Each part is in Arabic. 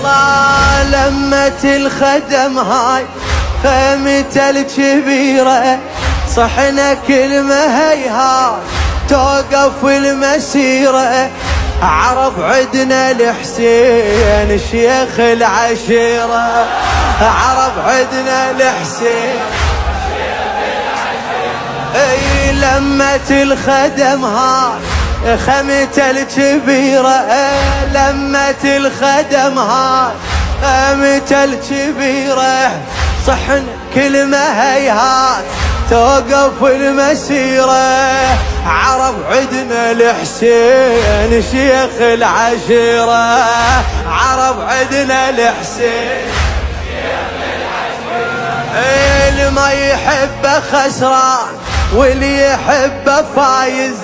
الله لمة الخدم هاي خيمته الكبيرة، صحنا كلمة هيهات توقف المسيرة. عرب عدنا الحسين شيخ العشيرة، عرب عدنا الحسين اي لمة الخدم هاي خيمته الكبيرة، لمة الخدم هاي خيمته الكبيرة، صحن كلمة هيهات توقف المسيرة. عرب عدنا الحسين شيخ العشيرة، عرب عدنا الحسين شيخ العشيرة. اللي ما يحبه خسران واللي يحبه فايز،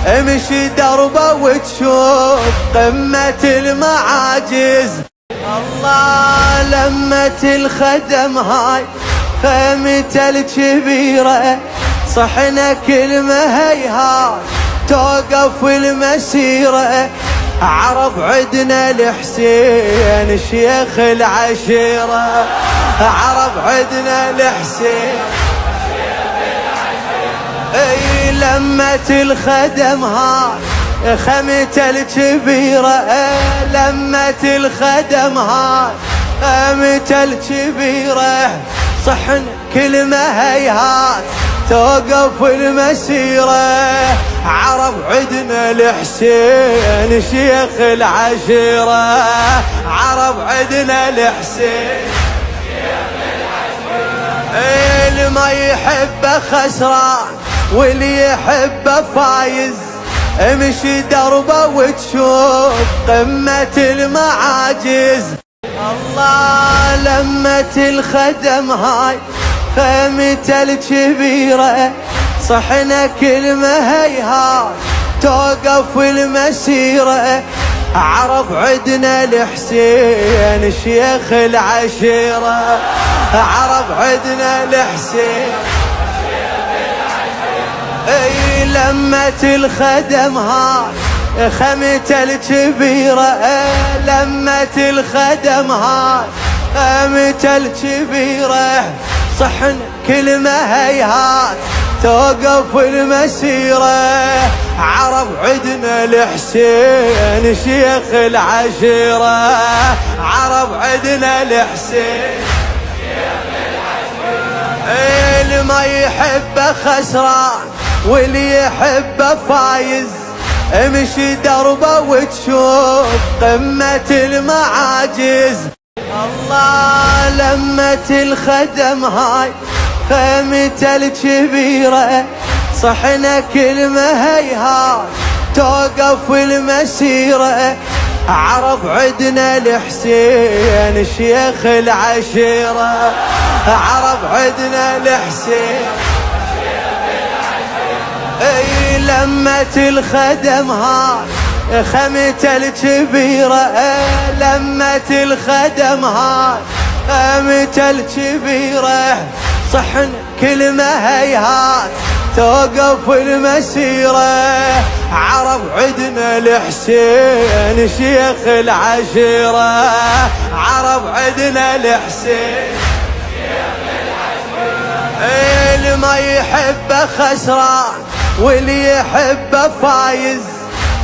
امشي دربه وتشوف قمة المعاجز. الله لمة الخدم هاي خيمته الكبيرة، صحنا كلمة هيهات توقف المسيرة. عرب عدنا الحسين شيخ العشيرة، عرب عدنا الحسين شيخ العشيرة. اي لمة الخدم هاي خيمته الكبيرة، لمة الخدم هاي خيمته الكبيرة، صحن كلمة هيهات توقف المسيرة. عرب عدنا الحسين شيخ العشيرة، عرب عدنا الحسين شيخ العشيرة. اللي ما يحبه خسران واللي يحبه فايز، امشي دربه وتشوف قمة المعاجز. الله لمة الخدم هاي خيمته الكبيرة، صحنا كلمة هيهات توقف المسيرة. عرب عدنا الحسين شيخ العشيرة، عرب عدنا الحسين شيخ العشيرة. اي لمة الخدم هاي خيمته الكبيرة، لمة الخدم هاي خيمته الكبيرة، صحن كلمة هيهات توقف المسيرة. عرب عدنا الحسين شيخ العشيرة، عرب عدنا الحسين شيخ العشيرة. اللي ما يحبه خسران واللي يحبه فايز، امشي دربه وتشوف قمة المعاجز. الله لمة الخدم هاي خيمته الكبيرة، صحنا كلمة هيهات توقف المسيرة. عرب عدنا الحسين شيخ العشيرة، عرب عدنا الحسين شيخ العشيرة. اي لمة الخدم هاي خيمته الكبيرة، لمة الخدم هاي خيمته الكبيرة، صحن كلمة هيهات توقف المسيرة. عرب عدنا الحسين شيخ العشيرة، عرب عدنا الحسين شيخ العشيرة. اللي ما يحبه خسران واللي يحبه فايز،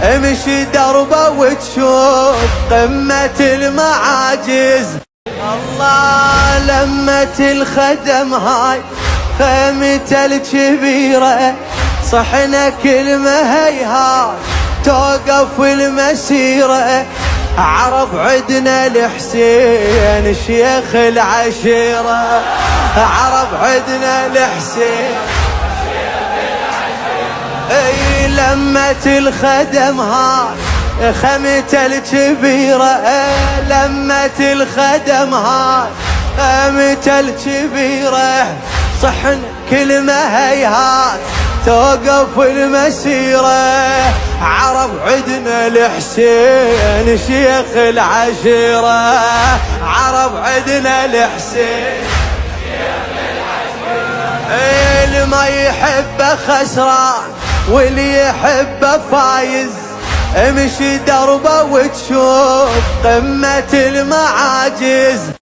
امشي دربه وتشوف قمة المعاجز. الله لمة الخدم هاي خيمته الكبيرة، صحنا كلمة هيهات توقف المسيرة. عرب عدنا الحسين شيخ العشيرة، عرب عدنا الحسين شيخ العشيرة. اي لمة الخدم هاي خيمته الكبيرة، لمة الخدم هاي خيمته الكبيرة، صحن كلمة هيهات توقف المسيرة. عرب عدنا الحسين شيخ العشيرة، عرب عدنا الحسين شيخ العشيرة. اللي ما يحبه خسران واللي يحبه فايز، امشي دربه وتشوف قمة المعاجز.